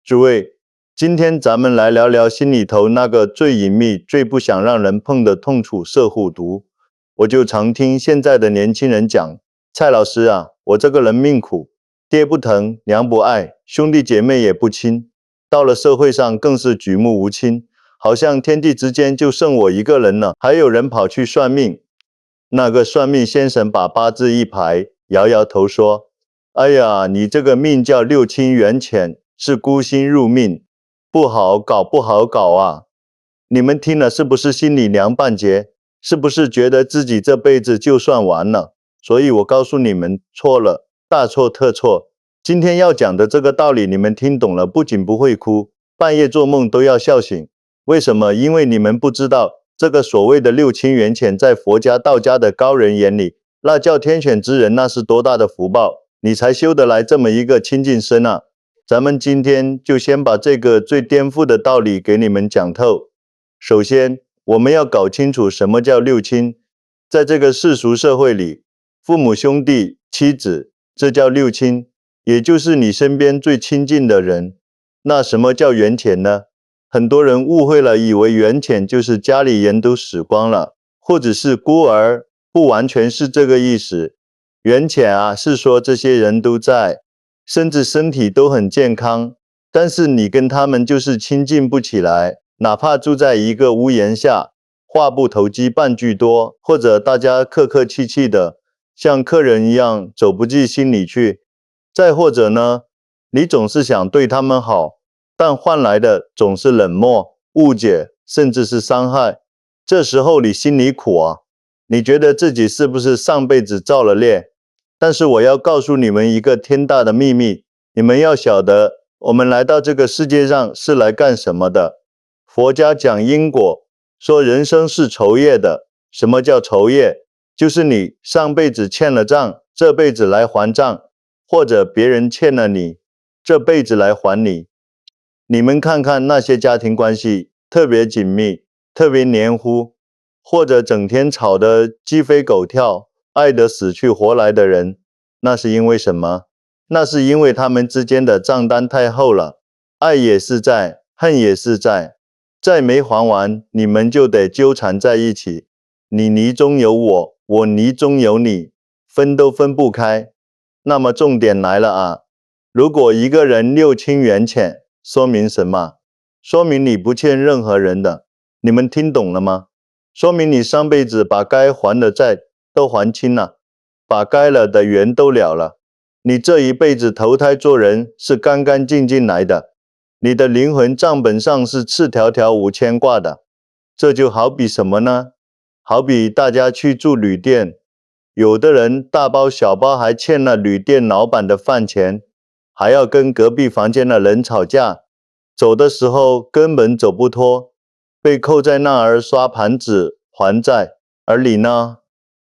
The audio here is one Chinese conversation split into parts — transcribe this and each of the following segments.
诸位，今天咱们来聊聊心里头那个最隐秘、最不想让人碰的痛楚——摄护毒。我就常听现在的年轻人讲，蔡老师啊，我这个人命苦，爹不疼，娘不爱，兄弟姐妹也不亲，到了社会上更是举目无亲，好像天地之间就剩我一个人了。还有人跑去算命，那个算命先生把八字一排，摇摇头说：哎呀，你这个命叫六亲缘浅，是孤星入命，不好搞，不好搞啊！你们听了是不是心里凉半截？是不是觉得自己这辈子就算完了？所以我告诉你们，错了，大错特错。今天要讲的这个道理，你们听懂了，不仅不会哭，半夜做梦都要笑醒。为什么？因为你们不知道，这个所谓的六亲缘浅，在佛家、道家的高人眼里，那叫天选之人，那是多大的福报，你才修得来这么一个清净身啊！咱们今天就先把这个最颠覆的道理给你们讲透。首先，我们要搞清楚什么叫六亲。在这个世俗社会里，父母、兄弟、妻子，这叫六亲，也就是你身边最亲近的人。那什么叫缘浅呢？很多人误会了，以为缘浅就是家里人都死光了，或者是孤儿，不完全是这个意思。缘浅啊，是说这些人都在，甚至身体都很健康，但是你跟他们就是亲近不起来，哪怕住在一个屋檐下，话不投机半句多，或者大家客客气气的，像客人一样走不进心里去。再或者呢，你总是想对他们好，但换来的总是冷漠、误解，甚至是伤害。这时候你心里苦啊，你觉得自己是不是上辈子造了孽？但是我要告诉你们一个天大的秘密，你们要晓得，我们来到这个世界上是来干什么的？佛家讲因果，说人生是酬业的。什么叫酬业？就是你上辈子欠了账，这辈子来还账，或者别人欠了你，这辈子来还你。你们看看那些家庭关系特别紧密，特别黏糊，或者整天吵得鸡飞狗跳，爱得死去活来的人，那是因为什么？那是因为他们之间的账单太厚了，爱也是债，恨也是债，债没还完，你们就得纠缠在一起，你泥中有我，我泥中有你，分都分不开。那么重点来了啊，如果一个人六亲缘浅，说明什么？说明你不欠任何人的。你们听懂了吗？说明你上辈子把该还的债都还清了，把该了的缘都了了。你这一辈子投胎做人是干干净净来的，你的灵魂账本上是赤条条无牵挂的。这就好比什么呢？好比大家去住旅店，有的人大包小包还欠了旅店老板的饭钱，还要跟隔壁房间的人吵架，走的时候根本走不脱，被扣在那儿刷盘子还债。而你呢？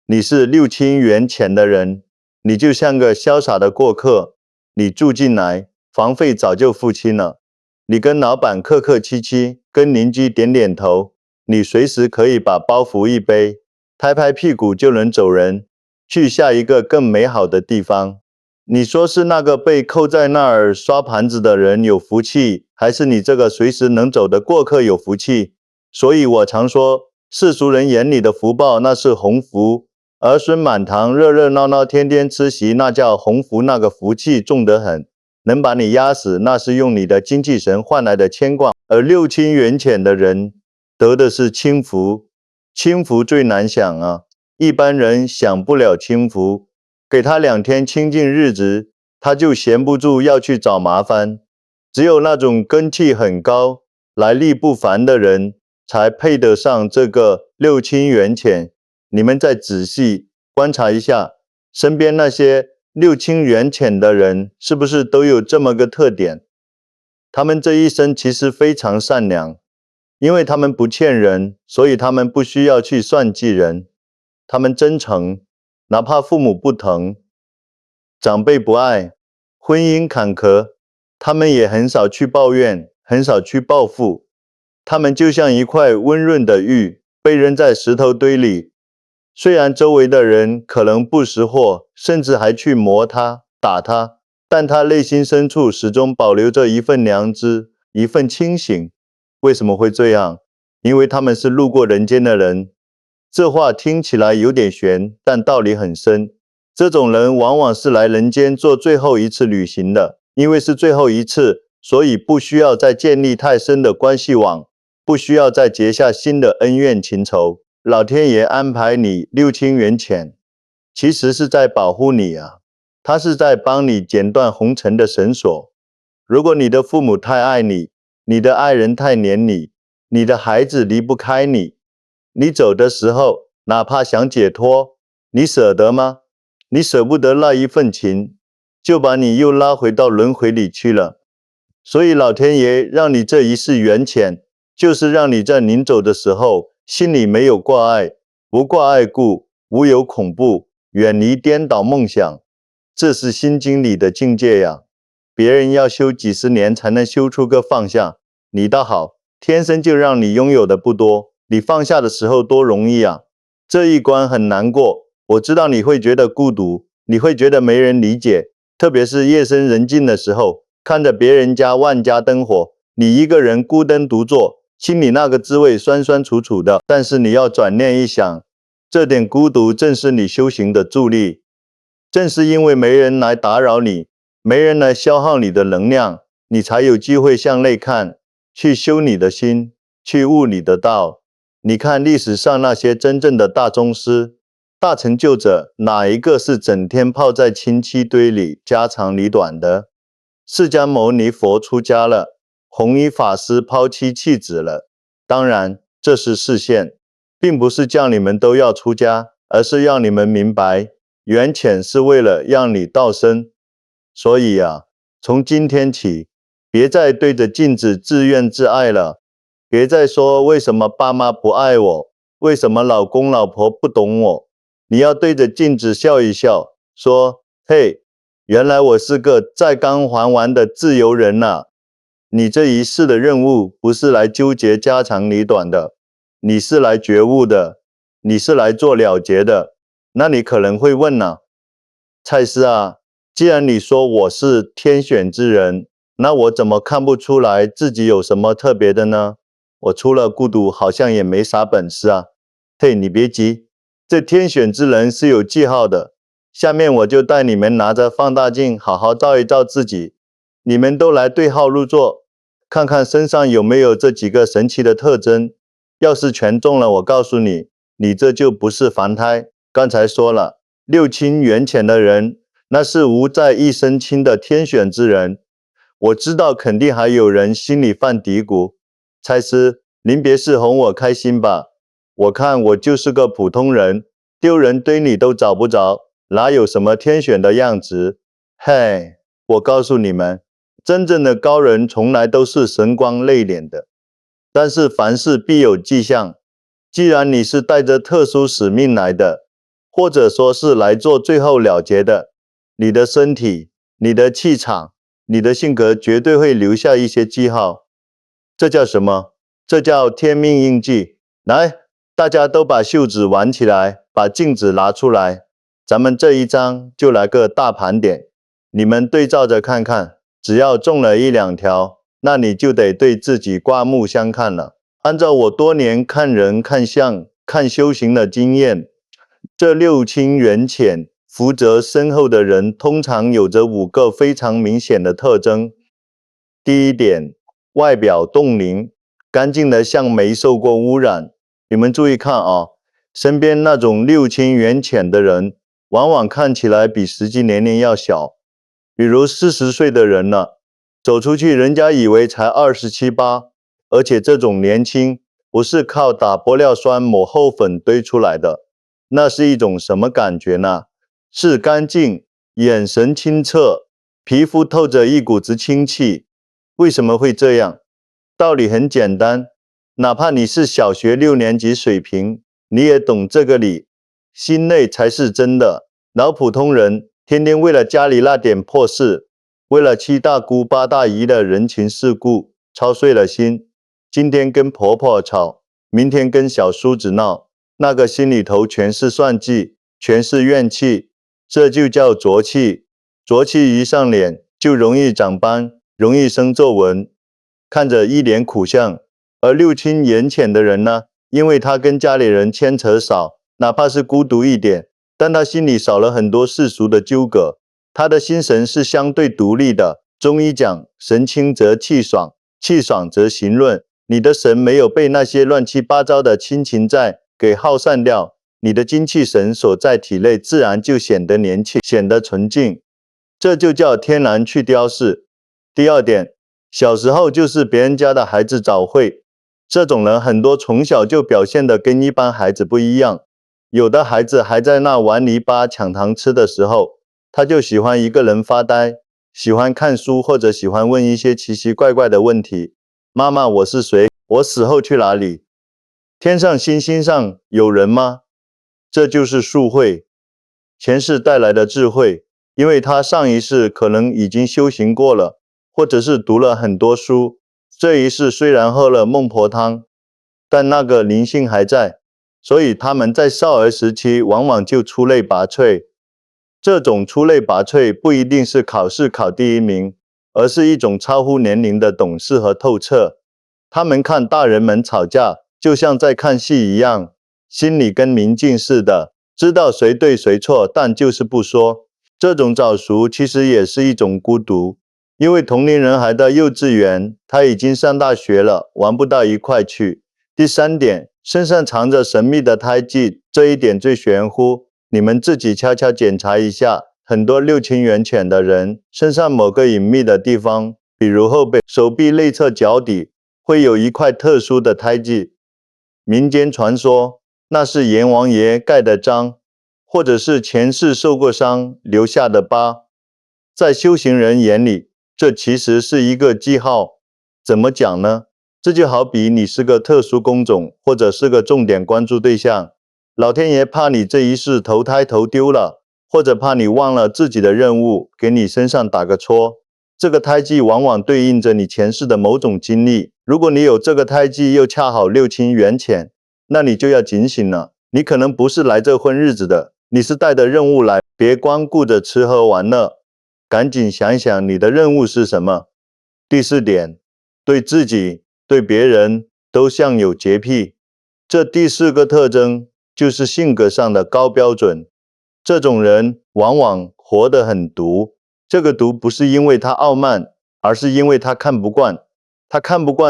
你是六亲缘浅的人，你就像个潇洒的过客，你住进来，房费早就付清了，你跟老板客客气气，跟邻居点点头，你随时可以把包袱一背，拍拍屁股就能走人，去下一个更美好的地方。你说是那个被扣在那儿刷盘子的人有福气，还是你这个随时能走的过客有福气？所以我常说，世俗人眼里的福报那是鸿福，儿孙满堂，热热闹闹，天天吃席，那叫鸿福，那个福气重得很，能把你压死，那是用你的精气神换来的牵挂。而六亲缘浅的人得的是轻福，轻福最难享啊，一般人享不了轻福，给他2天清静日子，他就闲不住要去找麻烦。只有那种根气很高、来历不凡的人，才配得上这个六亲缘浅。你们再仔细观察一下，身边那些六亲缘浅的人，是不是都有这么个特点？他们这一生其实非常善良，因为他们不欠人，所以他们不需要去算计人。他们真诚，哪怕父母不疼，长辈不爱，婚姻坎坷，他们也很少去抱怨，很少去报复。他们就像一块温润的玉，被扔在石头堆里，虽然周围的人可能不识货，甚至还去磨它、打它，但他内心深处始终保留着一份良知，一份清醒。为什么会这样？因为他们是路过人间的人。这话听起来有点悬，但道理很深。这种人往往是来人间做最后一次旅行的，因为是最后一次，所以不需要再建立太深的关系网，不需要再结下新的恩怨情仇。老天爷安排你六亲缘浅，其实是在保护你啊，他是在帮你剪断红尘的绳索。如果你的父母太爱你，你的爱人太黏你，你的孩子离不开你，你走的时候，哪怕想解脱，你舍得吗？你舍不得那一份情，就把你又拉回到轮回里去了。所以老天爷让你这一世缘浅，就是让你在临走的时候，心里没有挂碍，不挂碍故，无有恐怖，远离颠倒梦想。这是心经里的境界呀。别人要修几十年才能修出个放下，你倒好，天生就让你拥有的不多，你放下的时候多容易啊。这一关很难过，我知道你会觉得孤独，你会觉得没人理解，特别是夜深人静的时候，看着别人家万家灯火，你一个人孤灯独坐，心里那个滋味酸酸楚楚的。但是你要转念一想，这点孤独正是你修行的助力，正是因为没人来打扰你，没人来消耗你的能量，你才有机会向内看，去修你的心，去悟你的道。你看历史上那些真正的大宗师、大成就者，哪一个是整天泡在亲戚堆里家长里短的？释迦牟尼佛出家了，弘一法师抛妻弃子了。当然，这是示现，并不是叫你们都要出家，而是让你们明白，缘浅是为了让你道深。所以啊，从今天起，别再对着镜子自怨自艾了，别再说为什么爸妈不爱我，为什么老公老婆不懂我。你要对着镜子笑一笑，说：嘿，原来我是个在刚还完的自由人啊。你这一世的任务不是来纠结家长里短的，你是来觉悟的，你是来做了结的。那你可能会问啊，蔡司啊，既然你说我是天选之人，那我怎么看不出来自己有什么特别的呢？我除了孤独，好像也没啥本事啊。嘿，你别急，这天选之人是有记号的。下面我就带你们拿着放大镜好好照一照自己，你们都来对号入座，看看身上有没有这几个神奇的特征。要是全中了，我告诉你，你这就不是凡胎。刚才说了，六亲缘浅的人，那是无在一身轻的天选之人。我知道肯定还有人心里犯嘀咕，蔡司，您别是哄我开心吧？我看我就是个普通人，丢人堆里都找不着，哪有什么天选的样子？嘿，我告诉你们，真正的高人从来都是神光内敛的。但是凡事必有迹象，既然你是带着特殊使命来的，或者说是来做最后了结的，你的身体、你的气场、你的性格绝对会留下一些记号。这叫什么？这叫天命印记。来，大家都把袖子挽起来，把镜子拿出来，咱们这一章就来个大盘点。你们对照着看看，只要中了一两条，那你就得对自己刮目相看了。按照我多年看人、看相、看修行的经验，这六亲缘浅、福泽深厚的人，通常有着5个非常明显的特征。第一点，外表冻龄，干净的像没受过污染。你们注意看啊，身边那种六亲缘浅的人，往往看起来比实际年龄要小。比如40岁的人了，走出去人家以为才27、8，而且这种年轻不是靠打玻尿酸抹厚粉堆出来的，那是一种什么感觉呢？是干净，眼神清澈，皮肤透着一股子清气。为什么会这样？道理很简单，哪怕你是小学6年级水平，你也懂这个理，心累才是真的。老普通人天天为了家里那点破事，为了7大姑8大姨的人情世故操碎了心，今天跟婆婆吵，明天跟小叔子闹，那个心里头全是算计，全是怨气，这就叫浊气。浊气一上脸，就容易长斑，容易生皱纹，看着一脸苦相。而六亲缘浅的人呢，因为他跟家里人牵扯少，哪怕是孤独一点，但他心里少了很多世俗的纠葛，他的心神是相对独立的。中医讲，神清则气爽，气爽则行润。你的神没有被那些乱七八糟的亲情债给耗散掉，你的精气神所在体内自然就显得年轻，显得纯净，这就叫天然去雕饰。第二点，小时候就是别人家的孩子早会，这种人很多从小就表现得跟一般孩子不一样。有的孩子还在那玩泥巴抢糖吃的时候，他就喜欢一个人发呆，喜欢看书，或者喜欢问一些奇奇怪怪的问题。妈妈，我是谁？我死后去哪里？天上星星上有人吗？这就是宿慧，前世带来的智慧，因为他上一世可能已经修行过了，或者是读了很多书，这一世虽然喝了孟婆汤，但那个灵性还在，所以他们在少儿时期往往就出类拔萃。这种出类拔萃不一定是考试考第一名，而是一种超乎年龄的懂事和透彻。他们看大人们吵架，就像在看戏一样，心里跟明镜似的，知道谁对谁错，但就是不说。这种早熟其实也是一种孤独，因为同龄人还在幼稚园，他已经上大学了，玩不到一块去。第三点，身上藏着神秘的胎记，这一点最玄乎，你们自己悄悄检查一下，很多六亲缘浅的人，身上某个隐秘的地方，比如后背、手臂内侧脚底，会有一块特殊的胎记。民间传说，那是阎王爷盖的章，或者是前世受过伤留下的疤。在修行人眼里，这其实是一个记号。怎么讲呢？这就好比你是个特殊工种，或者是个重点关注对象，老天爷怕你这一世投胎投丢了，或者怕你忘了自己的任务，给你身上打个戳。这个胎记往往对应着你前世的某种经历，如果你有这个胎记又恰好六亲缘浅，那你就要警醒了，你可能不是来这混日子的，你是带着任务来，别光顾着吃喝玩乐，赶紧想想你的任务是什么。第四点，对自己对别人都像有洁癖，这第四个特征就是性格上的高标准。这种人往往活得很毒，这个毒不是因为他傲慢，而是因为他看不惯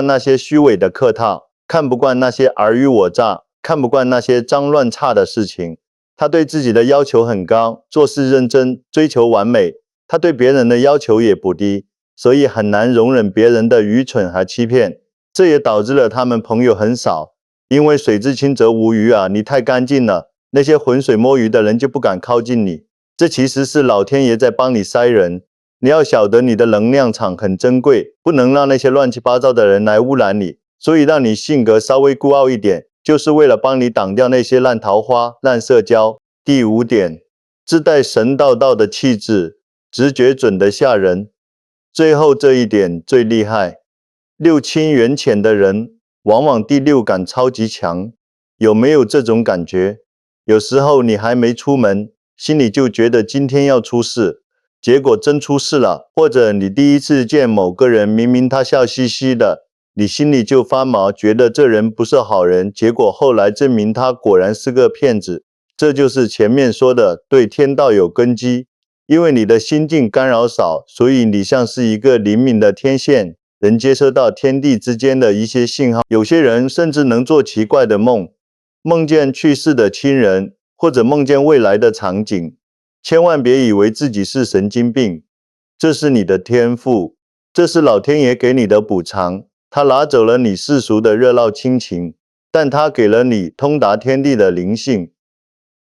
那些虚伪的客套，看不惯那些尔虞我诈，看不惯那些脏乱差的事情。他对自己的要求很高，做事认真，追求完美，他对别人的要求也不低，所以很难容忍别人的愚蠢和欺骗。这也导致了他们朋友很少，因为水至清则无鱼啊，你太干净了，那些浑水摸鱼的人就不敢靠近你。这其实是老天爷在帮你筛人，你要晓得你的能量场很珍贵，不能让那些乱七八糟的人来污染你，所以让你性格稍微孤傲一点，就是为了帮你挡掉那些烂桃花、烂社交。第五点，自带神道的气质，直觉准得吓人。最后这一点最厉害，六亲缘浅的人往往第六感超级强，有没有这种感觉？有时候你还没出门，心里就觉得今天要出事，结果真出事了。或者你第一次见某个人，明明他笑嘻嘻的，你心里就发毛，觉得这人不是好人，结果后来证明他果然是个骗子。这就是前面说的对天道有根基，因为你的心境干扰少，所以你像是一个灵敏的天线，能接收到天地之间的一些信号。有些人甚至能做奇怪的梦，梦见去世的亲人，或者梦见未来的场景。千万别以为自己是神经病，这是你的天赋，这是老天爷给你的补偿。他拿走了你世俗的热闹亲情，但他给了你通达天地的灵性。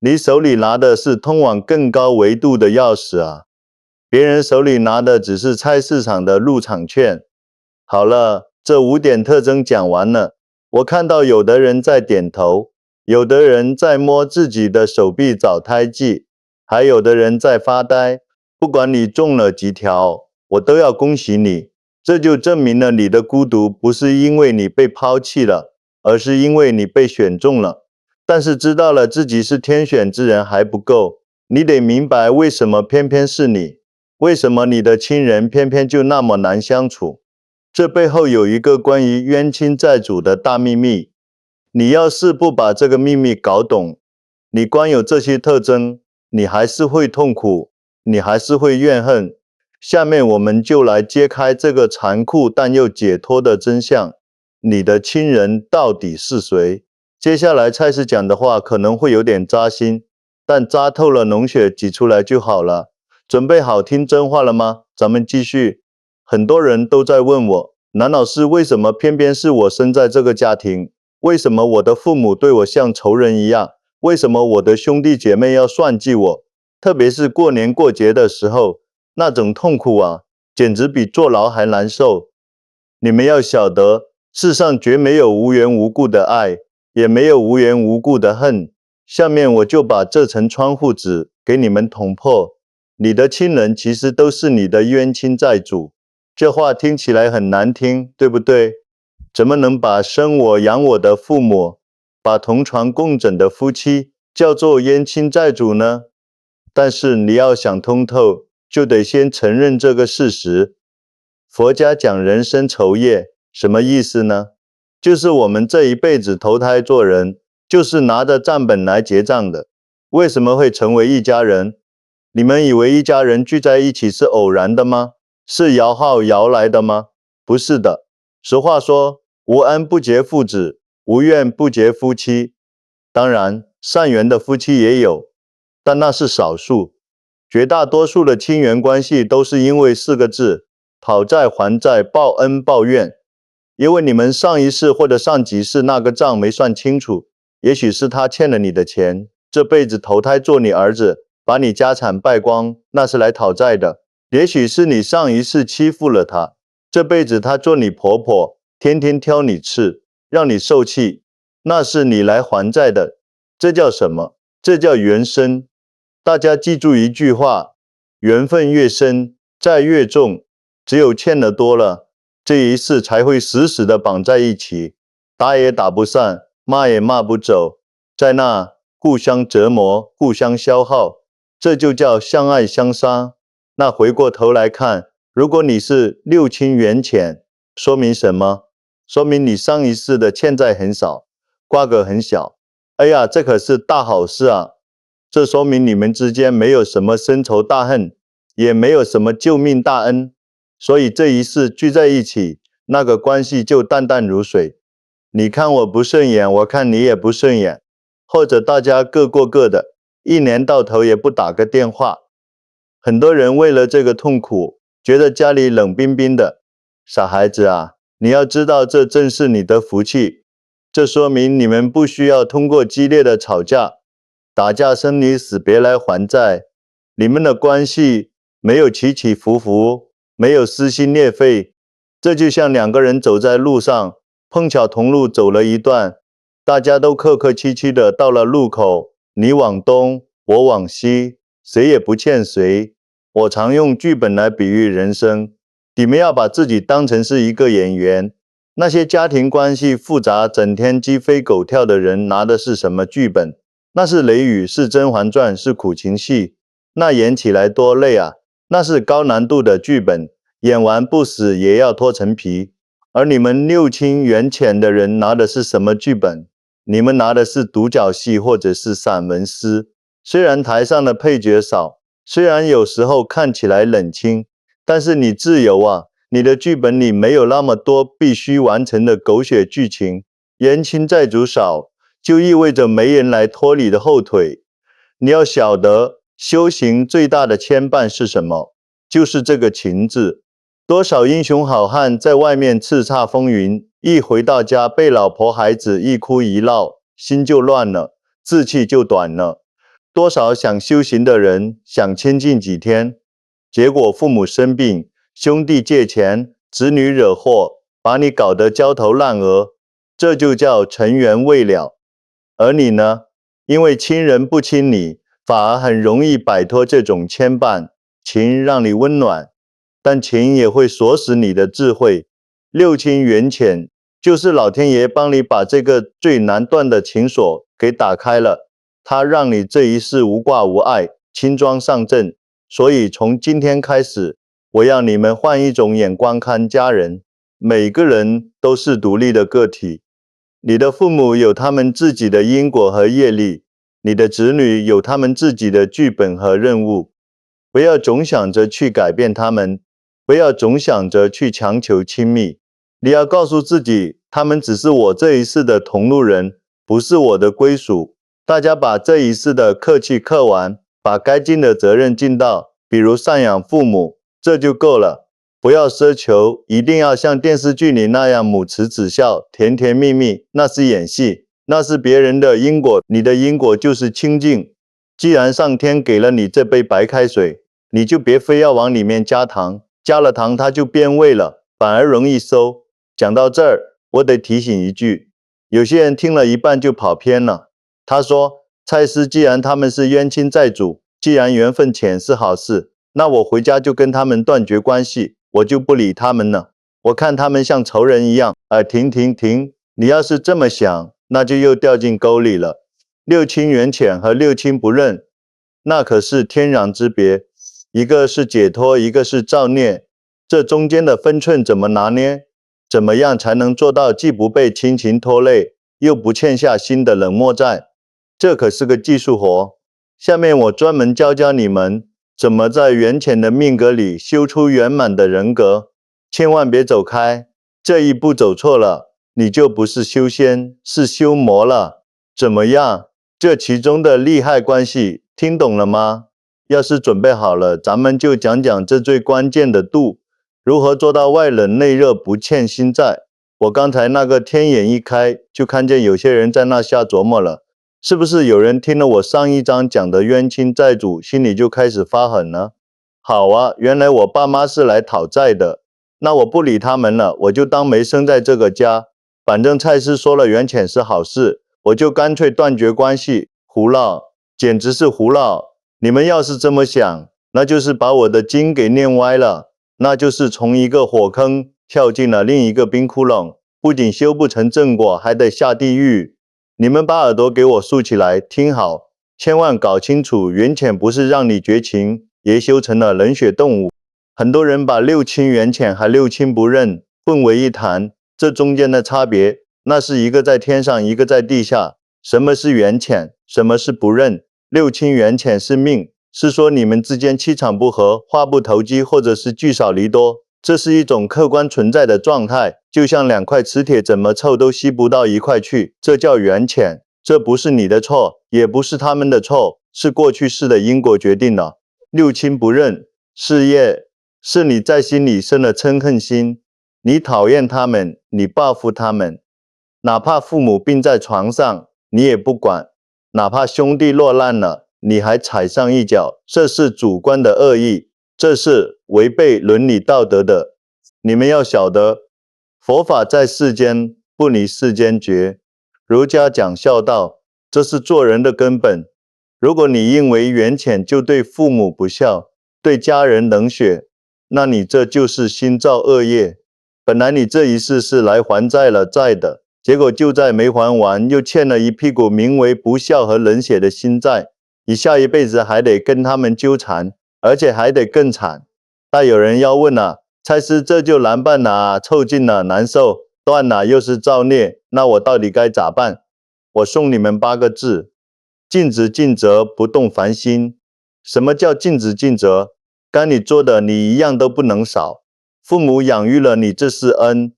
你手里拿的是通往更高维度的钥匙啊，别人手里拿的只是菜市场的入场券。好了，这5点特征讲完了，我看到有的人在点头，有的人在摸自己的手臂找胎记，还有的人在发呆。不管你中了几条，我都要恭喜你，这就证明了你的孤独不是因为你被抛弃了，而是因为你被选中了。但是知道了自己是天选之人还不够，你得明白为什么偏偏是你。为什么你的亲人偏偏就那么难相处？这背后有一个关于冤亲债主的大秘密。你要是不把这个秘密搞懂，你光有这些特征，你还是会痛苦，你还是会怨恨。下面我们就来揭开这个残酷但又解脱的真相。你的亲人到底是谁？接下来蔡司讲的话可能会有点扎心，但扎透了脓血挤出来就好了。准备好听真话了吗？咱们继续。很多人都在问我，南老师，为什么偏偏是我生在这个家庭？为什么我的父母对我像仇人一样？为什么我的兄弟姐妹要算计我？特别是过年过节的时候，那种痛苦啊，简直比坐牢还难受。你们要晓得，世上绝没有无缘无故的爱，也没有无缘无故的恨。下面我就把这层窗户纸给你们捅破。你的亲人其实都是你的冤亲债主。这话听起来很难听，对不对？怎么能把生我养我的父母，把同床共枕的夫妻叫做冤亲债主呢？但是你要想通透，就得先承认这个事实。佛家讲人生酬业，什么意思呢？就是我们这一辈子投胎做人，就是拿着账本来结账的。为什么会成为一家人？你们以为一家人聚在一起是偶然的吗？是摇号摇来的吗？不是的。俗话说，无恩不结父子，无怨不结夫妻。当然，善缘的夫妻也有，但那是少数。绝大多数的亲缘关系都是因为4个字：讨债还债，报恩报怨。因为你们上一世或者上几世那个账没算清楚，也许是他欠了你的钱，这辈子投胎做你儿子，把你家产败光，那是来讨债的。也许是你上一世欺负了他，这辈子他做你婆婆，天天挑你刺，让你受气，那是你来还债的。这叫什么？这叫缘深。大家记住一句话，缘分越深，债越重，只有欠的多了，这一世才会死死地绑在一起，打也打不散，骂也骂不走，在那互相折磨，互相消耗，这就叫相爱相杀。那回过头来看，如果你是六亲缘浅，说明什么？说明你上一世的欠债很少，瓜葛很小。哎呀，这可是大好事啊！这说明你们之间没有什么深仇大恨，也没有什么救命大恩，所以这一世聚在一起，那个关系就淡淡如水。你看我不顺眼，我看你也不顺眼，或者大家各过各的，一年到头也不打个电话。很多人为了这个痛苦，觉得家里冷冰冰的。傻孩子啊，你要知道这正是你的福气。这说明你们不需要通过激烈的吵架、打架生离死别来还债，你们的关系没有起起伏伏，没有撕心裂肺。这就像2个人走在路上，碰巧同路走了一段，大家都客客气气的到了路口，你往东，我往西，谁也不欠谁。我常用剧本来比喻人生，你们要把自己当成是一个演员。那些家庭关系复杂、整天鸡飞狗跳的人拿的是什么剧本？那是雷雨，是甄嬛传，是苦情戏。那演起来多累啊！那是高难度的剧本，演完不死也要脱层皮。而你们六亲缘浅的人拿的是什么剧本？你们拿的是独角戏或者是散文诗。虽然台上的配角少，虽然有时候看起来冷清，但是你自由啊！你的剧本里没有那么多必须完成的狗血剧情，冤亲债主少，就意味着没人来拖你的后腿。你要晓得，修行最大的牵绊是什么？就是这个情字。多少英雄好汉在外面叱咤风云，一回到家被老婆孩子一哭一闹，心就乱了，志气就短了。多少想修行的人想清静几天，结果父母生病，兄弟借钱，子女惹祸，把你搞得焦头烂额，这就叫尘缘未了。而你呢？因为亲人不亲你，反而很容易摆脱这种牵绊。情让你温暖，但情也会锁死你的智慧。六亲缘浅，就是老天爷帮你把这个最难断的情锁给打开了，他让你这一世无挂无碍，轻装上阵。所以从今天开始，我要你们换一种眼光看家人。每个人都是独立的个体，你的父母有他们自己的因果和业力，你的子女有他们自己的剧本和任务。不要总想着去改变他们，不要总想着去强求亲密。你要告诉自己，他们只是我这一世的同路人，不是我的归属。大家把这一世的客气客完，把该尽的责任尽到，比如赡养父母，这就够了。不要奢求一定要像电视剧里那样母慈子孝、甜甜蜜蜜，那是演戏，那是别人的因果，你的因果就是清净。既然上天给了你这杯白开水，你就别非要往里面加糖，加了糖它就变味了，反而容易馊。讲到这儿，我得提醒一句，有些人听了一半就跑偏了。他说，蔡司既然他们是冤亲债主，既然缘分浅是好事，那我回家就跟他们断绝关系，我就不理他们了。我看他们像仇人一样。停，你要是这么想，那就又掉进沟里了。六亲缘浅和六亲不认，那可是天壤之别，一个是解脱，一个是造孽，这中间的分寸怎么拿捏？怎么样才能做到既不被亲情拖累，又不欠下心的冷漠债？这可是个技术活。下面我专门教教你们，怎么在缘浅的命格里修出圆满的人格。千万别走开，这一步走错了，你就不是修仙，是修魔了。怎么样？这其中的利害关系听懂了吗？要是准备好了，咱们就讲讲这最关键的度，如何做到外冷内热不欠心债。我刚才那个天眼一开，就看见有些人在那瞎琢磨了，是不是有人听了我上一章讲的冤亲债主，心里就开始发狠呢？好啊，原来我爸妈是来讨债的，那我不理他们了，我就当没生在这个家。反正蔡司说了缘浅是好事，我就干脆断绝关系。胡闹，简直是胡闹！你们要是这么想，那就是把我的经给念歪了，那就是从一个火坑跳进了另一个冰窟窿，不仅修不成正果，还得下地狱。你们把耳朵给我竖起来，听好，千万搞清楚，缘浅不是让你绝情，也修成了冷血动物。很多人把六亲缘浅和六亲不认混为一谈，这中间的差别，那是一个在天上，一个在地下。什么是缘浅？什么是不认？六亲缘浅是命，是说你们之间气场不合，话不投机，或者是聚少离多，这是一种客观存在的状态，就像两块磁铁怎么凑都吸不到一块去，这叫缘浅。这不是你的错，也不是他们的错，是过去世的因果决定了。六亲不认，是业，是你在心里生了嗔恨心，你讨厌他们，你报复他们，哪怕父母病在床上，你也不管，哪怕兄弟落难了，你还踩上一脚，这是主观的恶意，这是违背伦理道德的。你们要晓得，佛法在世间，不离世间绝。儒家讲孝道，这是做人的根本。如果你因为缘浅就对父母不孝，对家人冷血，那你这就是心造恶业。本来你这一世是来还债了债的，结果就在没还完，又欠了一屁股名为不孝和冷血的心债，你下一辈子还得跟他们纠缠，而且还得更惨。但有人要问了，蔡司这就难办了，凑近了难受，断了又是造孽，那我到底该咋办？我送你们8个字：尽职尽责，不动凡心。什么叫尽职尽责？该你做的你一样都不能少。父母养育了你，这是恩，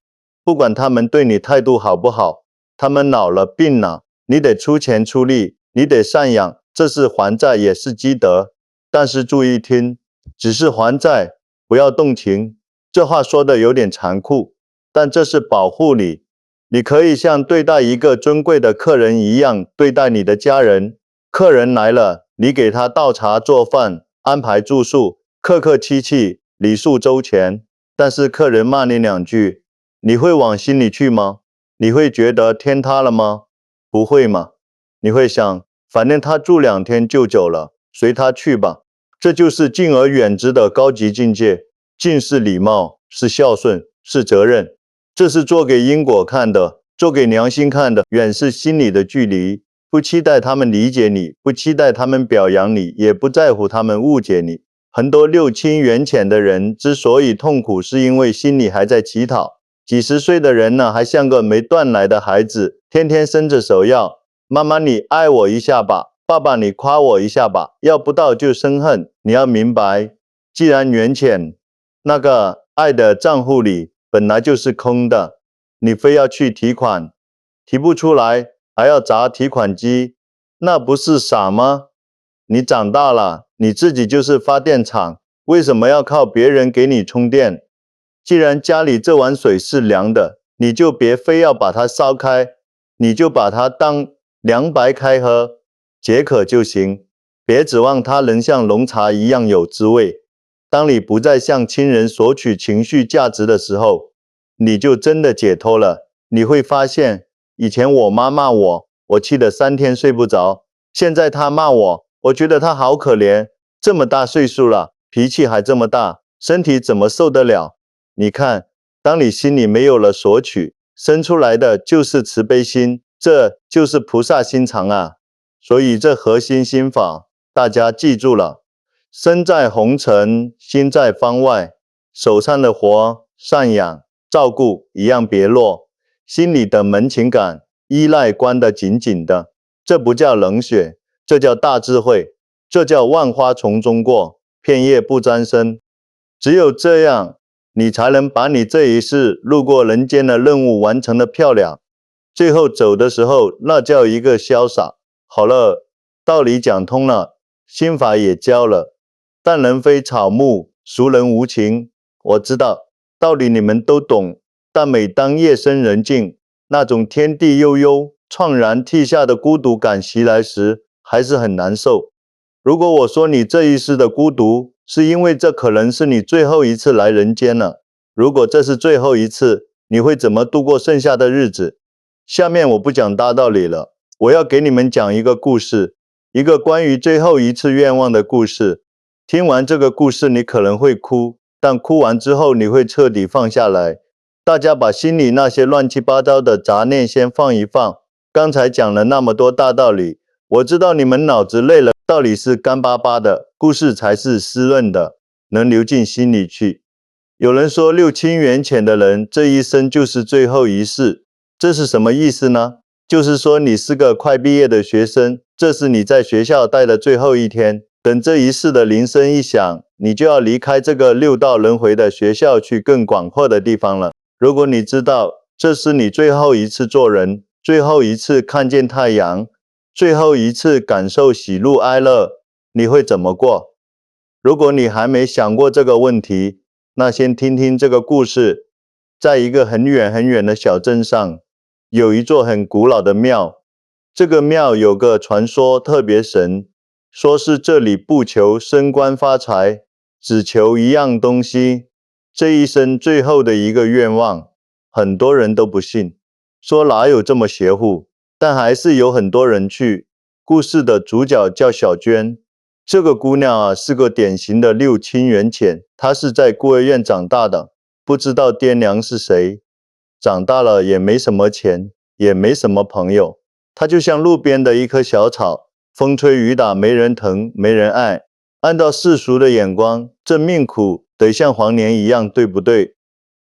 不管他们对你态度好不好，他们老了病了，你得出钱出力，你得赡养，这是还债也是积德。但是注意听，只是还债，不要动情。这话说的有点残酷，但这是保护你。你可以像对待一个尊贵的客人一样对待你的家人。客人来了，你给他倒茶做饭，安排住宿，客客气气，礼数周全。但是客人骂你2句，你会往心里去吗？你会觉得天塌了吗？不会嘛。你会想，反正他住2天就走了，随他去吧。这就是敬而远之的高级境界。敬是礼貌，是孝顺，是责任。这是做给因果看的，做给良心看的。远是心理的距离，不期待他们理解你，不期待他们表扬你，也不在乎他们误解你。很多六亲缘浅的人之所以痛苦，是因为心里还在乞讨。几十岁的人呢，还像个没断奶的孩子，天天伸着手要妈妈你爱我一下吧，爸爸你夸我一下吧，要不到就生恨。你要明白，既然缘浅，那个爱的账户里本来就是空的，你非要去提款，提不出来还要砸提款机，那不是傻吗？你长大了，你自己就是发电厂，为什么要靠别人给你充电？既然家里这碗水是凉的，你就别非要把它烧开，你就把它当凉白开喝，解渴就行，别指望它能像浓茶一样有滋味。当你不再向亲人索取情绪价值的时候，你就真的解脱了。你会发现，以前我妈骂我，我气得3天睡不着，现在她骂我，我觉得她好可怜，这么大岁数了，脾气还这么大，身体怎么受得了？你看，当你心里没有了索取，生出来的就是慈悲心，这就是菩萨心肠啊。所以这核心心法，大家记住了，身在红尘，心在方外，手上的活赡养照顾一样别落，心里的门情感依赖关得紧紧的，这不叫冷血，这叫大智慧，这叫万花丛中过，片叶不沾身。只有这样，你才能把你这一世路过人间的任务完成得漂亮，最后走的时候那叫一个潇洒。好了，道理讲通了，心法也教了，但人非草木，孰人无情？我知道道理你们都懂，但每当夜深人静，那种天地悠悠、怆然涕下的孤独感袭来时，还是很难受。如果我说你这一世的孤独，是因为这可能是你最后一次来人间了。如果这是最后一次，你会怎么度过剩下的日子？下面我不讲大道理了，我要给你们讲一个故事，一个关于最后一次愿望的故事。听完这个故事，你可能会哭，但哭完之后你会彻底放下来。大家把心里那些乱七八糟的杂念先放一放。刚才讲了那么多大道理，我知道你们脑子累了，道理是干巴巴的，故事才是湿润的，能流进心里去。有人说六亲缘浅的人这一生就是最后一世，这是什么意思呢？就是说你是个快毕业的学生，这是你在学校待的最后一天，等这一世的铃声一响，你就要离开这个六道轮回的学校去更广阔的地方了。如果你知道这是你最后一次做人，最后一次看见太阳，最后一次感受喜怒哀乐，你会怎么过？如果你还没想过这个问题，那先听听这个故事。在一个很远很远的小镇上，有一座很古老的庙。这个庙有个传说特别神，说是这里不求升官发财，只求一样东西，这一生最后的一个愿望。很多人都不信，说哪有这么邪乎，但还是有很多人去。故事的主角叫小娟，这个姑娘啊，是个典型的六亲缘浅，她是在孤儿院长大的，不知道爹娘是谁，长大了也没什么钱，也没什么朋友，她就像路边的一棵小草，风吹雨打没人疼，没人爱。按照世俗的眼光，这命苦得像黄连一样，对不对？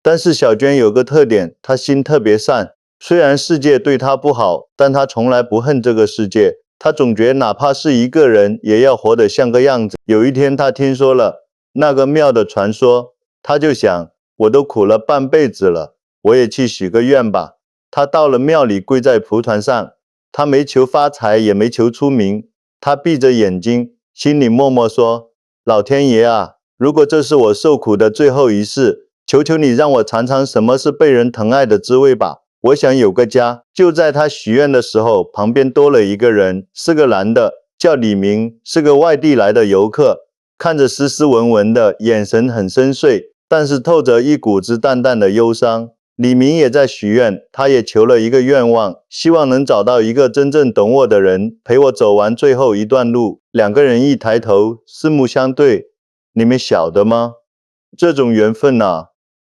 但是小娟有个特点，她心特别善，虽然世界对她不好，但她从来不恨这个世界，她总觉得哪怕是一个人，也要活得像个样子。有一天她听说了那个庙的传说，她就想，我都苦了半辈子了，我也去许个愿吧。她到了庙里，跪在蒲团上，她没求发财，也没求出名，她闭着眼睛，心里默默说，老天爷啊，如果这是我受苦的最后一世，求求你让我尝尝什么是被人疼爱的滋味吧，我想有个家。就在他许愿的时候，旁边多了一个人，是个男的，叫李明，是个外地来的游客，看着斯斯文文的，眼神很深邃，但是透着一股子淡淡的忧伤。李明也在许愿，他也求了一个愿望，希望能找到一个真正懂我的人，陪我走完最后一段路。两个人一抬头，四目相对，你们晓得吗？这种缘分啊，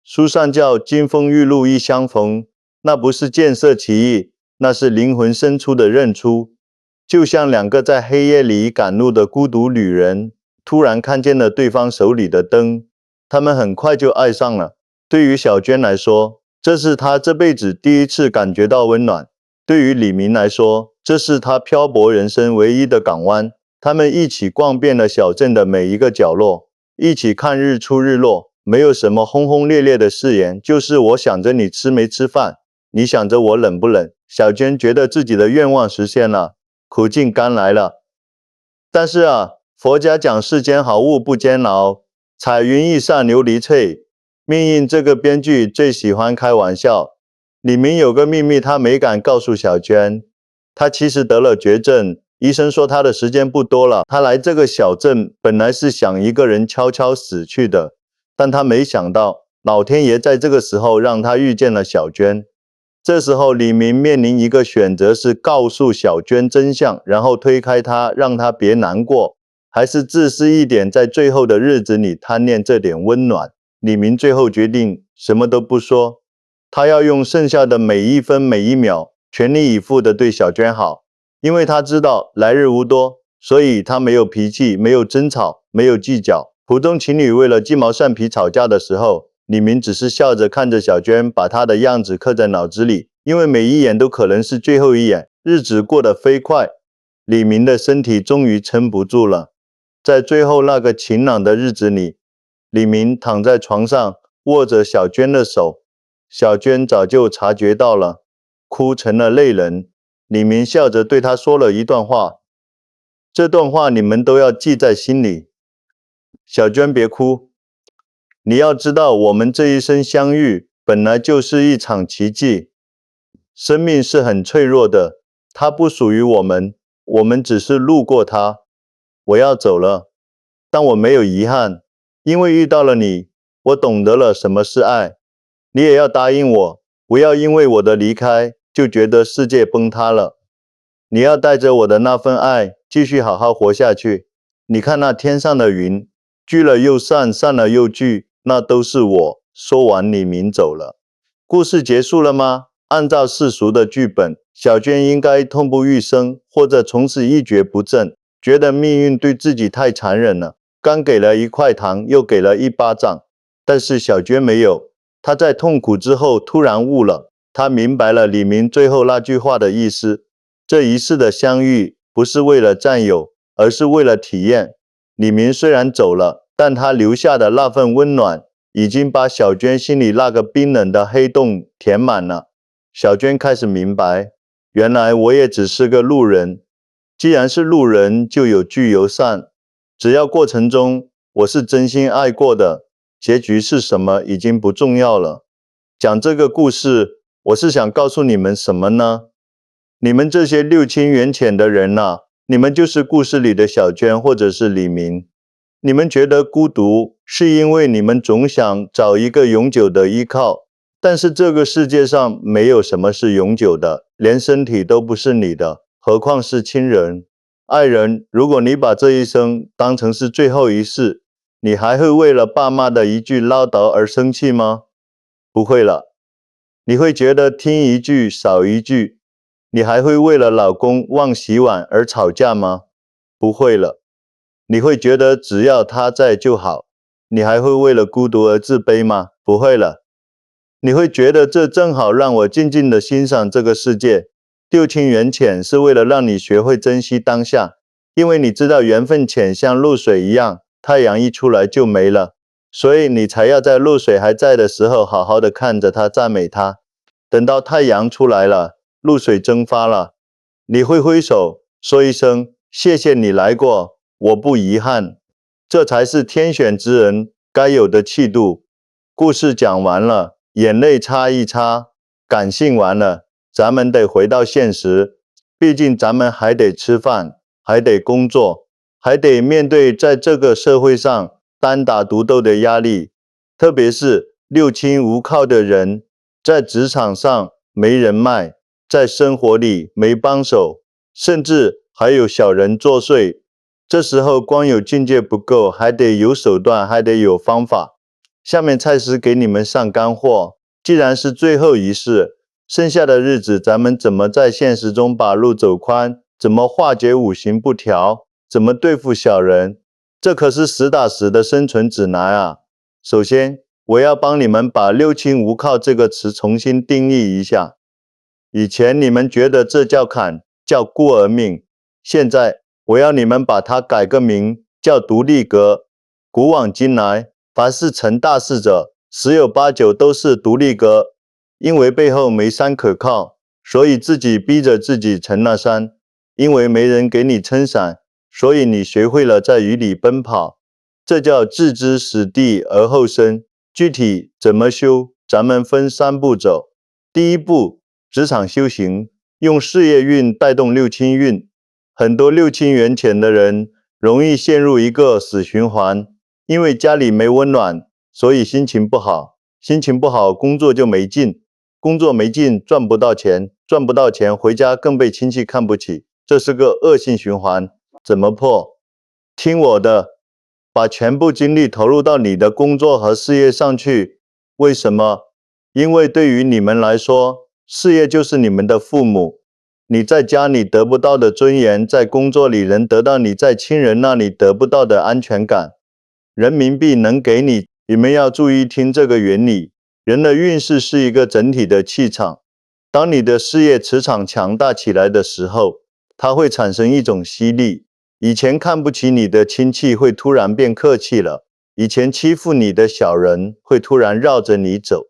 书上叫金风玉露一相逢，那不是见色起意，那是灵魂深处的认出。就像两个在黑夜里赶路的孤独旅人，突然看见了对方手里的灯，他们很快就爱上了。对于小娟来说，这是她这辈子第一次感觉到温暖；对于李明来说，这是他漂泊人生唯一的港湾。他们一起逛遍了小镇的每一个角落，一起看日出日落，没有什么轰轰烈烈的誓言，就是我想着你吃没吃饭，你想着我冷不冷。小娟觉得自己的愿望实现了，苦尽甘来了。但是佛家讲世间好物不坚牢，彩云易散琉璃脆。命运这个编剧最喜欢开玩笑。李明有个秘密他没敢告诉小娟，他其实得了绝症，医生说他的时间不多了。他来这个小镇本来是想一个人悄悄死去的，但他没想到老天爷在这个时候让他遇见了小娟。这时候李明面临一个选择，是告诉小娟真相，然后推开她，让她别难过，还是自私一点，在最后的日子里贪恋这点温暖。李明最后决定什么都不说，他要用剩下的每一分每一秒全力以赴地对小娟好，因为他知道来日无多，所以他没有脾气，没有争吵，没有计较。普通情侣为了鸡毛蒜皮吵架的时候，李明只是笑着看着小娟，把她的样子刻在脑子里，因为每一眼都可能是最后一眼。日子过得飞快，李明的身体终于撑不住了。在最后那个晴朗的日子里，李明躺在床上，握着小娟的手，小娟早就察觉到了，哭成了泪人。李明笑着对她说了一段话，这段话你们都要记在心里。小娟别哭，你要知道我们这一生相遇本来就是一场奇迹，生命是很脆弱的，它不属于我们，我们只是路过它。我要走了，但我没有遗憾，因为遇到了你，我懂得了什么是爱。你也要答应我，不要因为我的离开就觉得世界崩塌了。你要带着我的那份爱继续好好活下去。你看那天上的云，聚了又散，散了又聚，那都是我。说完李明走了。故事结束了吗？按照世俗的剧本，小娟应该痛不欲生，或者从此一蹶不振，觉得命运对自己太残忍了，刚给了一块糖，又给了一巴掌。但是小娟没有，她在痛苦之后突然悟了，她明白了李明最后那句话的意思。这一世的相遇不是为了占有，而是为了体验。李明虽然走了，但他留下的那份温暖已经把小娟心里那个冰冷的黑洞填满了。小娟开始明白，原来我也只是个路人，既然是路人，就有聚有散，只要过程中我是真心爱过的，结局是什么已经不重要了。讲这个故事，我是想告诉你们什么呢？你们这些六亲缘浅的人你们就是故事里的小娟或者是李明。你们觉得孤独，是因为你们总想找一个永久的依靠，但是这个世界上没有什么是永久的，连身体都不是你的，何况是亲人、爱人。如果你把这一生当成是最后一世，你还会为了爸妈的一句唠叨而生气吗？不会了。你会觉得听一句少一句？你还会为了老公忘洗碗而吵架吗？不会了。你会觉得只要他在就好？你还会为了孤独而自卑吗？不会了。你会觉得这正好让我静静地欣赏这个世界。六亲缘浅是为了让你学会珍惜当下，因为你知道缘分浅像露水一样，太阳一出来就没了，所以你才要在露水还在的时候好好的看着它，赞美它。等到太阳出来了，露水蒸发了，你会挥手说一声谢谢你来过，我不遗憾。这才是天选之人该有的气度。故事讲完了，眼泪擦一擦，感性完了，咱们得回到现实，毕竟咱们还得吃饭，还得工作，还得面对在这个社会上单打独斗的压力，特别是六亲无靠的人，在职场上没人脉，在生活里没帮手，甚至还有小人作祟。这时候光有境界不够，还得有手段，还得有方法。下面蔡司给你们上干货，既然是最后一世，剩下的日子咱们怎么在现实中把路走宽，怎么化解五行不调，怎么对付小人，这可是实打实的生存指南啊！首先，我要帮你们把六亲无靠这个词重新定义一下。以前你们觉得这叫坎，叫孤儿命，现在我要你们把它改个名，叫独立格。古往今来，凡是成大事者，十有八九都是独立格，因为背后没山可靠，所以自己逼着自己成那山；因为没人给你撑伞，所以你学会了在雨里奔跑。这叫置之死地而后生。具体怎么修，咱们分三步走。第一步，职场修行，用事业运带动六亲运。很多六亲缘浅的人容易陷入一个死循环，因为家里没温暖，所以心情不好，心情不好，工作就没劲，工作没劲，赚不到钱，赚不到钱，回家更被亲戚看不起，这是个恶性循环。怎么破？听我的，把全部精力投入到你的工作和事业上去。为什么？因为对于你们来说，事业就是你们的父母。你在家里得不到的尊严，在工作里能得到你在亲人那里得不到的安全感。人民币能给你们要注意听这个原理。人的运势是一个整体的气场。当你的事业磁场强大起来的时候，它会产生一种吸力。以前看不起你的亲戚会突然变客气了，以前欺负你的小人会突然绕着你走。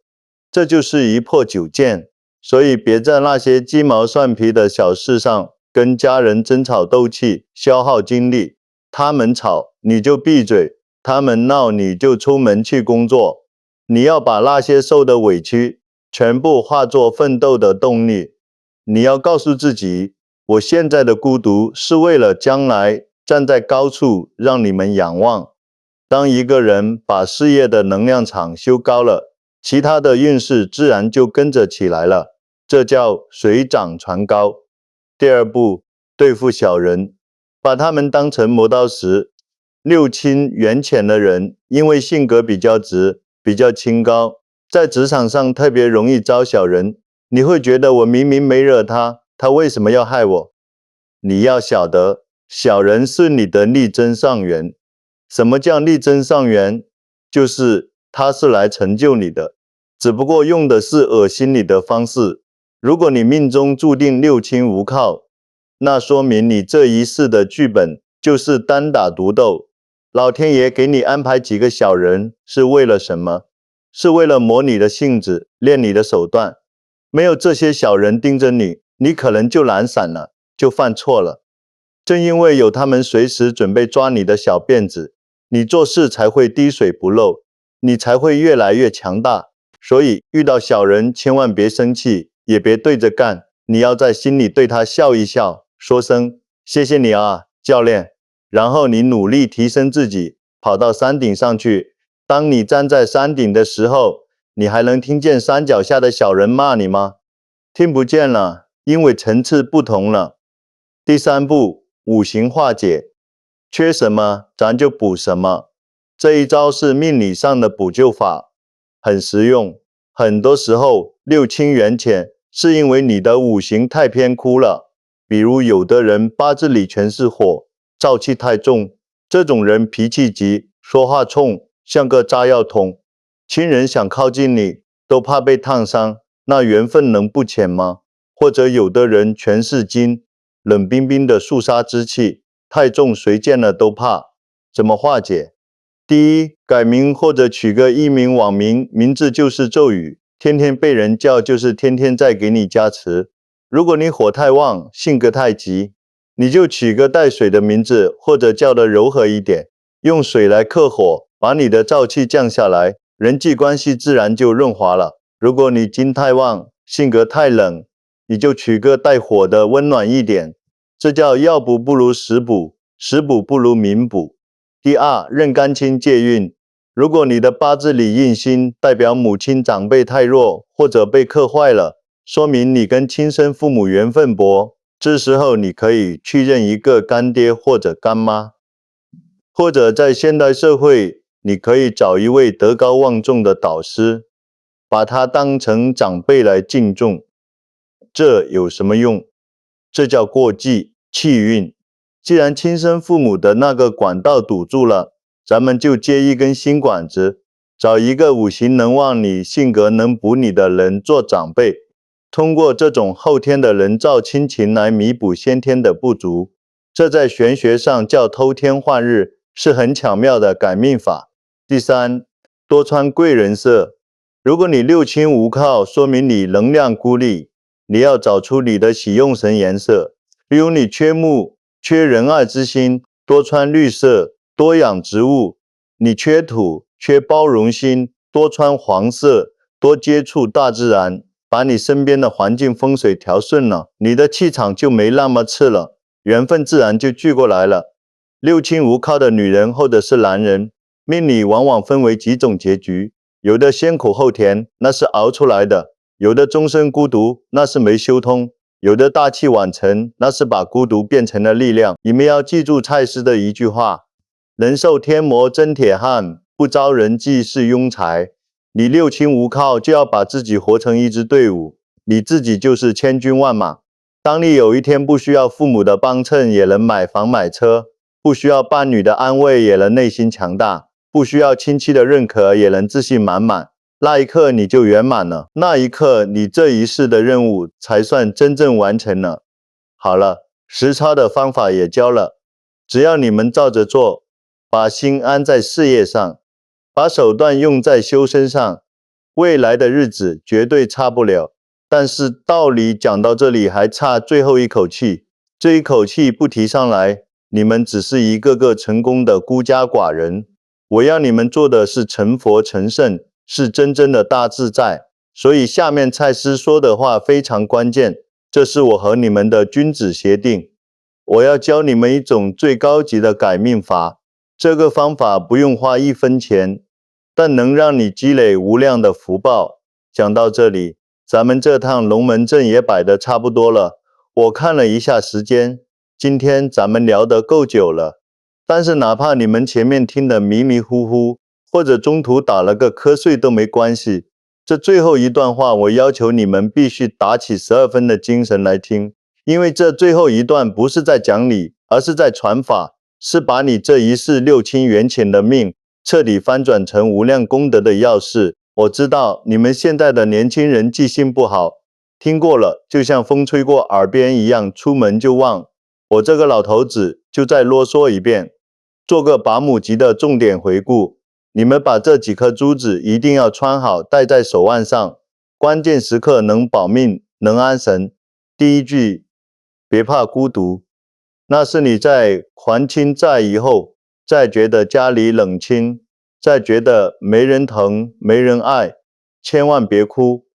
这就是一破九见。所以别在那些鸡毛蒜皮的小事上跟家人争吵斗气，消耗精力。他们吵你就闭嘴，他们闹你就出门去工作。你要把那些受的委屈全部化作奋斗的动力。你要告诉自己，我现在的孤独是为了将来站在高处让你们仰望。当一个人把事业的能量场修高了，其他的运势自然就跟着起来了，这叫水涨船高。第二步，对付小人，把他们当成磨刀石。六亲缘浅的人，因为性格比较直，比较清高，在职场上特别容易招小人。你会觉得我明明没惹他，他为什么要害我？你要晓得，小人是你的力争上缘。什么叫力争上缘？就是他是来成就你的，只不过用的是恶心你的方式。如果你命中注定六亲无靠，那说明你这一世的剧本就是单打独斗。老天爷给你安排几个小人是为了什么？是为了磨你的性子，练你的手段。没有这些小人盯着你，你可能就懒散了，就犯错了。正因为有他们随时准备抓你的小辫子，你做事才会滴水不漏，你才会越来越强大。所以遇到小人千万别生气，也别对着干，你要在心里对他笑一笑，说声谢谢你啊，教练。然后你努力提升自己，跑到山顶上去。当你站在山顶的时候，你还能听见山脚下的小人骂你吗？听不见了，因为层次不同了。第三步，五行化解，缺什么咱就补什么。这一招是命理上的补救法，很实用。很多时候六亲缘浅，是因为你的五行太偏枯了。比如有的人八字里全是火，燥气太重，这种人脾气急，说话冲，像个炸药桶。亲人想靠近你，都怕被烫伤，那缘分能不浅吗？或者有的人全是金，冷冰冰的肃杀之气，太重谁见了都怕。怎么化解？第一，改名或者取个艺名网名，名字就是咒语，天天被人叫就是天天在给你加持。如果你火太旺，性格太急，你就取个带水的名字，或者叫得柔和一点，用水来克火，把你的燥气降下来，人际关系自然就润滑了。如果你金太旺，性格太冷，你就取个带火的，温暖一点，这叫药补不如食补，食补不如民补。第二，认干亲借运。如果你的八字里印星代表母亲长辈太弱，或者被克坏了，说明你跟亲生父母缘分薄，这时候你可以去认一个干爹或者干妈。或者在现代社会，你可以找一位德高望重的导师，把他当成长辈来敬重。这有什么用？这叫过继气运。既然亲生父母的那个管道堵住了，咱们就接一根新管子，找一个五行能旺你、性格能补你的人做长辈，通过这种后天的人造亲情来弥补先天的不足。这在玄学上叫偷天换日，是很巧妙的改命法。第三，多穿贵人色。如果你六亲无靠，说明你能量孤立，你要找出你的喜用神颜色。比如你缺木，缺仁爱之心，多穿绿色，多养植物；你缺土，缺包容心，多穿黄色，多接触大自然，把你身边的环境风水调顺了，你的气场就没那么次了，缘分自然就聚过来了。六亲无靠的女人或者是男人，命理往往分为几种结局，有的先苦后甜，那是熬出来的；有的终身孤独，那是没修通；有的大器晚成，那是把孤独变成了力量。你们要记住蔡司的一句话：人受天磨真铁汉，不招人忌是庸才。你六亲无靠，就要把自己活成一支队伍，你自己就是千军万马。当你有一天不需要父母的帮衬也能买房买车，不需要伴侣的安慰也能内心强大，不需要亲戚的认可也能自信满满，那一刻你就圆满了，那一刻你这一世的任务才算真正完成了。好了，实操的方法也教了，只要你们照着做，把心安在事业上，把手段用在修身上，未来的日子绝对差不了。但是道理讲到这里还差最后一口气，这一口气不提上来，你们只是一个个成功的孤家寡人。我要你们做的是成佛成圣，是真正的大自在。所以下面蔡司说的话非常关键，这是我和你们的君子协定。我要教你们一种最高级的改命法，这个方法不用花1分钱，但能让你积累无量的福报。讲到这里，咱们这趟龙门阵也摆得差不多了。我看了一下时间，今天咱们聊得够久了，但是哪怕你们前面听得迷迷糊糊，或者中途打了个瞌睡都没关系，这最后一段话我要求你们必须打起12分的精神来听，因为这最后一段不是在讲理，而是在传法，是把你这一世六亲缘浅的命彻底翻转成无量功德的钥匙。我知道你们现在的年轻人记性不好，听过了就像风吹过耳边一样，出门就忘。我这个老头子就再啰嗦一遍，做个把母级的重点回顾。你们把这几颗珠子一定要穿好，戴在手腕上，关键时刻能保命，能安神。第一句，别怕孤独，那是你在还清债以后，再觉得家里冷清，再觉得没人疼没人爱，千万别哭，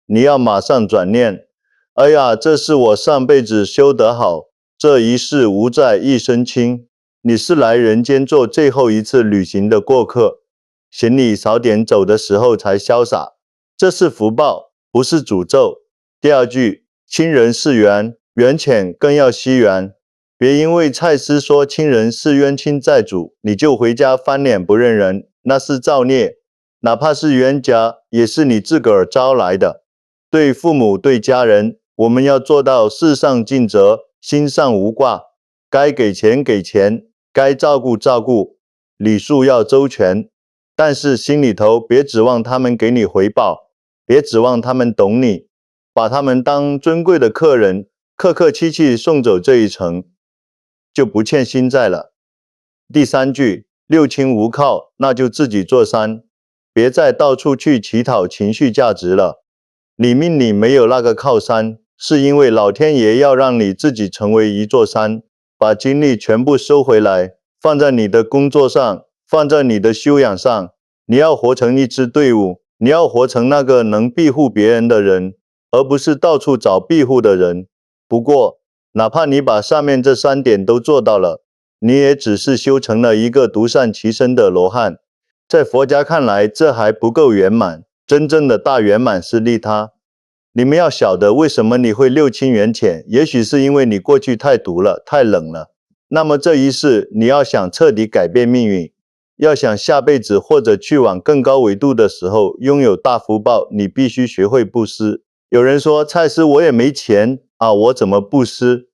你要马上转念，哎呀，这是我上辈子修得好，这一世无债一身轻。你是来人间做最后一次旅行的过客，行李少点走的时候才潇洒，这是福报，不是诅咒。第二句，亲人是缘，缘浅更要惜缘。别因为蔡司说亲人是冤亲债主，你就回家翻脸不认人，那是造孽。哪怕是冤家，也是你自个儿招来的。对父母对家人，我们要做到事上尽责，心上无挂，该给钱给钱，该照顾照顾，礼数要周全。但是心里头别指望他们给你回报，别指望他们懂你，把他们当尊贵的客人，客客气气送走这一程，就不欠心债了。第三句，六亲无靠，那就自己做山，别再到处去乞讨情绪价值了。你命里没有那个靠山，是因为老天爷要让你自己成为一座山，把精力全部收回来，放在你的工作上，放在你的修养上。你要活成一支队伍，你要活成那个能庇护别人的人，而不是到处找庇护的人。不过哪怕你把上面这3点都做到了，你也只是修成了一个独善其身的罗汉。在佛家看来，这还不够圆满，真正的大圆满是利他。你们要晓得为什么你会六亲缘浅，也许是因为你过去太毒了，太冷了。那么这一世你要想彻底改变命运，要想下辈子或者去往更高维度的时候拥有大福报，你必须学会布施。有人说，蔡司我也没钱啊，我怎么布施？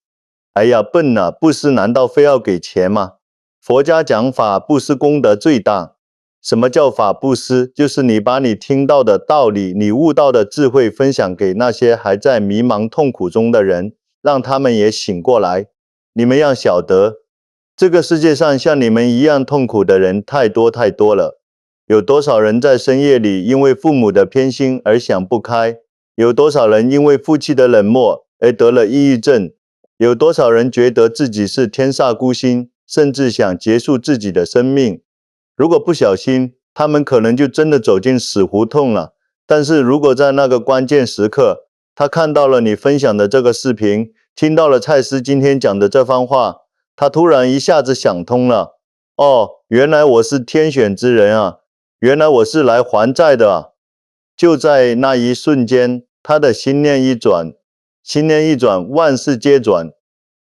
哎呀，笨啊，布施难道非要给钱吗？佛家讲法布施功德最大。什么叫法布施？就是你把你听到的道理，你悟到的智慧分享给那些还在迷茫痛苦中的人，让他们也醒过来。你们要晓得，这个世界上像你们一样痛苦的人太多太多了。有多少人在深夜里因为父母的偏心而想不开？有多少人因为夫妻的冷漠而得了抑郁症？有多少人觉得自己是天煞孤星，甚至想结束自己的生命？如果不小心，他们可能就真的走进死胡同了。但是如果在那个关键时刻，他看到了你分享的这个视频，听到了蔡司今天讲的这番话，他突然一下子想通了。哦，原来我是天选之人啊，原来我是来还债的啊。就在那一瞬间，他的心念一转，万事皆转，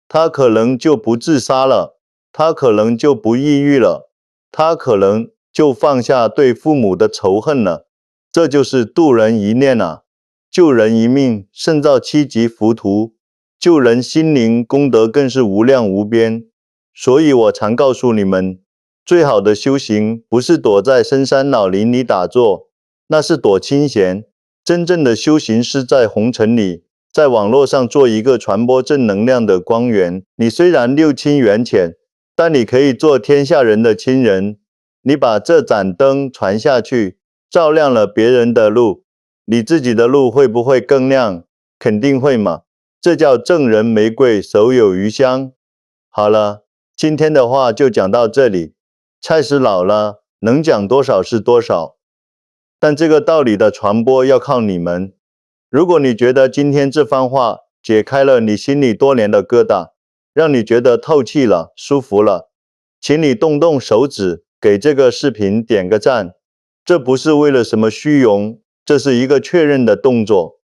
他可能就不自杀了，他可能就不抑郁了，他可能就放下对父母的仇恨了。这就是渡人一念啊，救人一命胜造7级浮屠，救人心灵功德更是无量无边。所以我常告诉你们，最好的修行不是躲在深山老林里打坐，那是躲清闲。真正的修行是在红尘里，在网络上做一个传播正能量的光源。你虽然六亲缘浅，但你可以做天下人的亲人。你把这盏灯传下去，照亮了别人的路，你自己的路会不会更亮？肯定会嘛。这叫赠人玫瑰，手有余香。好了，今天的话就讲到这里。蔡司老了，能讲多少是多少。但这个道理的传播要靠你们。如果你觉得今天这番话解开了你心里多年的疙瘩，让你觉得透气了、舒服了，请你动动手指，给这个视频点个赞。这不是为了什么虚荣，这是一个确认的动作。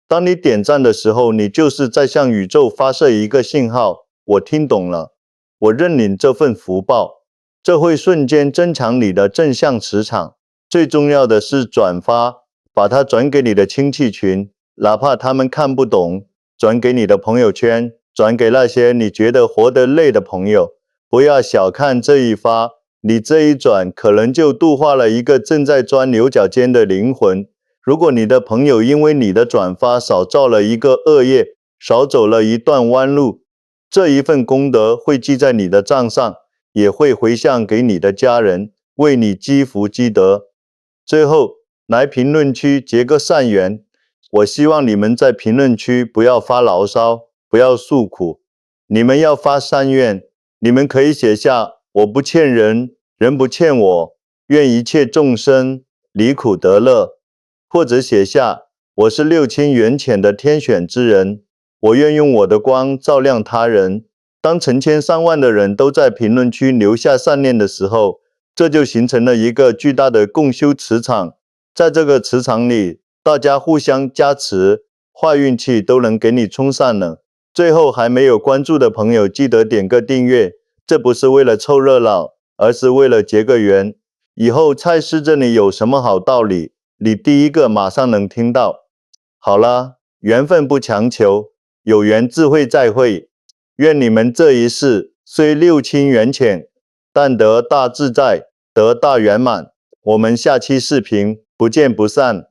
当你点赞的时候，你就是在向宇宙发射一个信号，我听懂了，我认领这份福报，这会瞬间增强你的正向磁场。最重要的是转发，把它转给你的亲戚群，哪怕他们看不懂，转给你的朋友圈，转给那些你觉得活得累的朋友。不要小看这一发，你这一转可能就度化了一个正在钻牛角尖的灵魂。如果你的朋友因为你的转发少造了一个恶业，少走了一段弯路，这一份功德会记在你的账上，也会回向给你的家人，为你积福积德。最后，来评论区结个善缘。我希望你们在评论区不要发牢骚，不要诉苦，你们要发善愿。你们可以写下我不欠人，人不欠我，愿一切众生离苦得乐，或者写下我是六亲缘浅的天选之人，我愿用我的光照亮他人。当成千上万的人都在评论区留下善念的时候，这就形成了一个巨大的共修磁场。在这个磁场里，大家互相加持，坏运气都能给你冲散了。最后还没有关注的朋友，记得点个订阅，这不是为了凑热闹，而是为了结个缘。以后蔡司这里有什么好道理，你第一个马上能听到。好了，缘分不强求，有缘自会再会。愿你们这一世虽六亲缘浅，但得大自在，得大圆满。我们下期视频不见不散。